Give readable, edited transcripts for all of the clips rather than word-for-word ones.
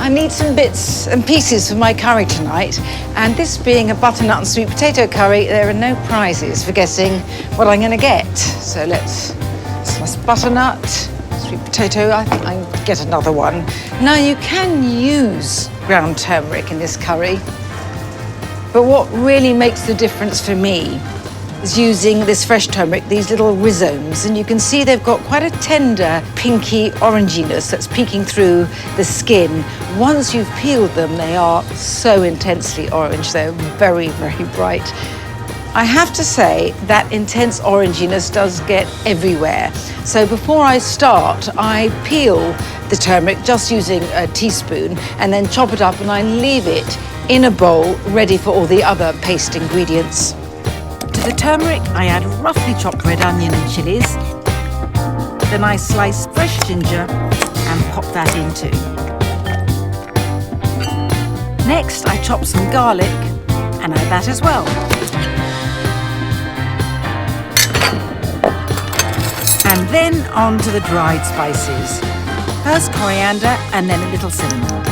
I need some bits and pieces for my curry tonight, and this being a butternut and sweet potato curry, there are no prizes for guessing what I'm going to get. So let's slice butternut, sweet potato. I think I can get another one. Now, you can use ground turmeric in this curry, but what really makes the difference for me is using this fresh turmeric, these little rhizomes, and you can see they've got quite a tender pinky oranginess that's peeking through the skin. Once you've peeled them, they are so intensely orange. They're very, very bright. I have to say that intense oranginess does get everywhere. So before I start, I peel the turmeric just using a teaspoon and then chop it up, and I leave it in a bowl ready for all the other paste ingredients. To the turmeric, I add roughly chopped red onion and chilies. Then I slice fresh ginger and pop that in too. Next, I chop some garlic and add that as well. And then on to the dried spices. First coriander and then a little cinnamon.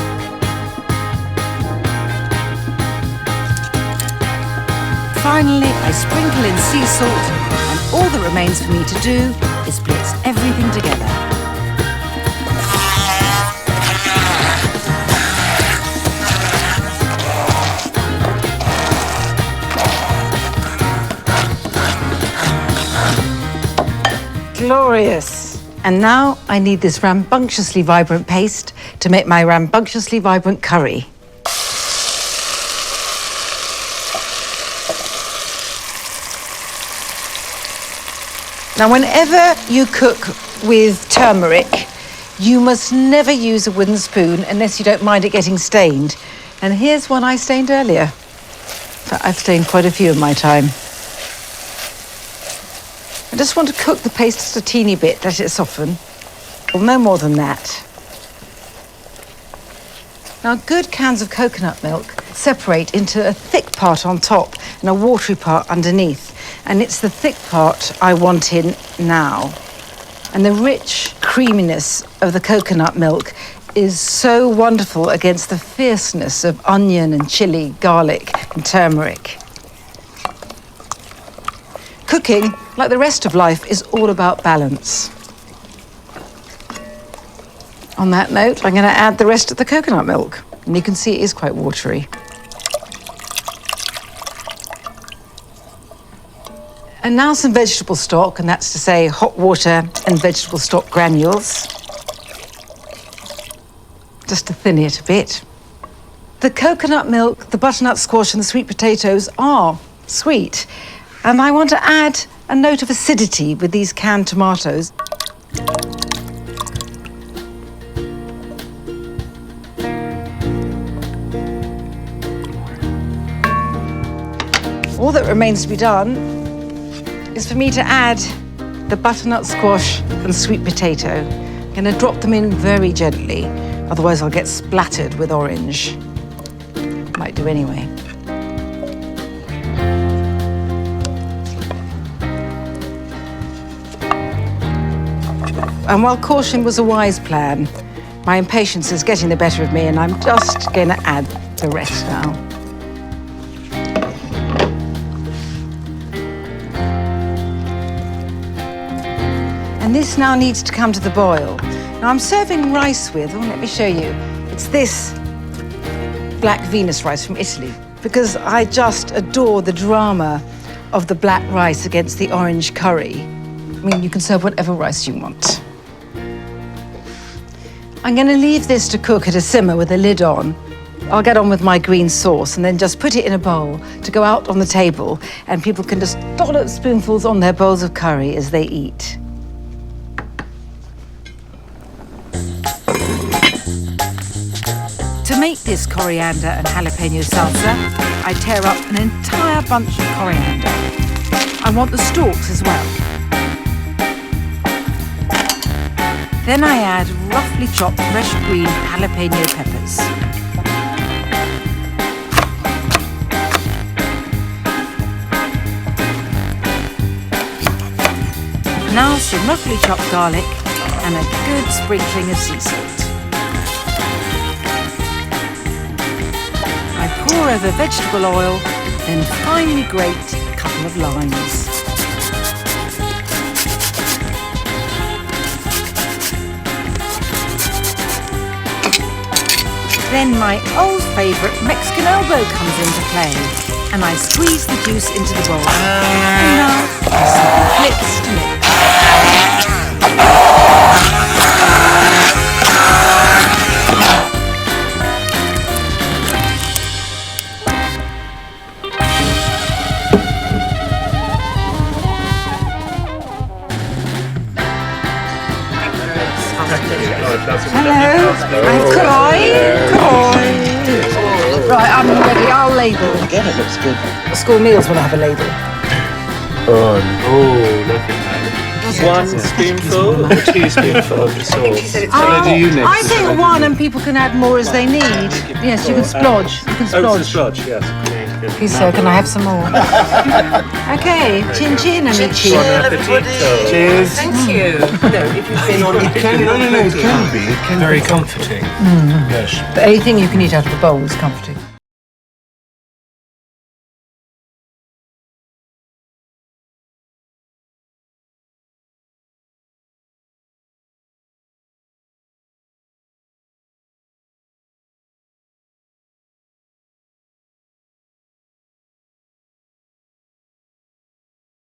Finally, I sprinkle in sea salt, and all that remains for me to do is blitz everything together. Glorious! And now I need this rambunctiously vibrant paste to make my rambunctiously vibrant curry. Now, whenever you cook with turmeric, you must never use a wooden spoon unless you don't mind it getting stained. And here's one I stained earlier. But I've stained quite a few in my time. I just want to cook the paste just a teeny bit, let it soften. Well, no more than that. Now, good cans of coconut milk separate into a thick part on top and a watery part underneath. And it's the thick part I want in now. And the rich creaminess of the coconut milk is so wonderful against the fierceness of onion and chili, garlic and turmeric. Cooking, like the rest of life, is all about balance. On that note, I'm going to add the rest of the coconut milk. And you can see it is quite watery. And now some vegetable stock, and that's to say hot water and vegetable stock granules. Just to thin it a bit. The coconut milk, the butternut squash and the sweet potatoes are sweet. And I want to add a note of acidity with these canned tomatoes. All that remains to be done is for me to add the butternut squash and sweet potato. I'm going to drop them in very gently, otherwise I'll get splattered with orange. Might do anyway. And while caution was a wise plan, my impatience is getting the better of me, and I'm just going to add the rest now. And this now needs to come to the boil. Now, I'm serving rice with, let me show you. It's this black Venus rice from Italy, because I just adore the drama of the black rice against the orange curry. I mean, you can serve whatever rice you want. I'm going to leave this to cook at a simmer with a lid on. I'll get on with my green sauce and then just put it in a bowl to go out on the table, and people can just dollop spoonfuls on their bowls of curry as they eat. To make this coriander and jalapeno salsa, I tear up an entire bunch of coriander. I want the stalks as well. Then I add roughly chopped fresh green jalapeno peppers. Now some roughly chopped garlic and a good sprinkling of sea salt. pour over vegetable oil, then finely grate a couple of limes. Then my old favourite Mexican elbow comes into play, and I squeeze the juice into the bowl. And now, flips to mix. Hello, Right, I'm ready. I'll label. Again, it looks good. School meals will have a label. Oh, look at that. 1 spoonful or 2 spoonfuls of the sauce? I think 1, and people can add more as they need. Yes, you can splodge. You can Oh, it's a splodge. splodge, yes. Please, sir, can I have some more? Okay, chin chin, amici. Buon appetito. Cheers. Thank you. No, if you've been on It can be. It can Very be. comforting. But anything you can eat out of the bowl is comforting.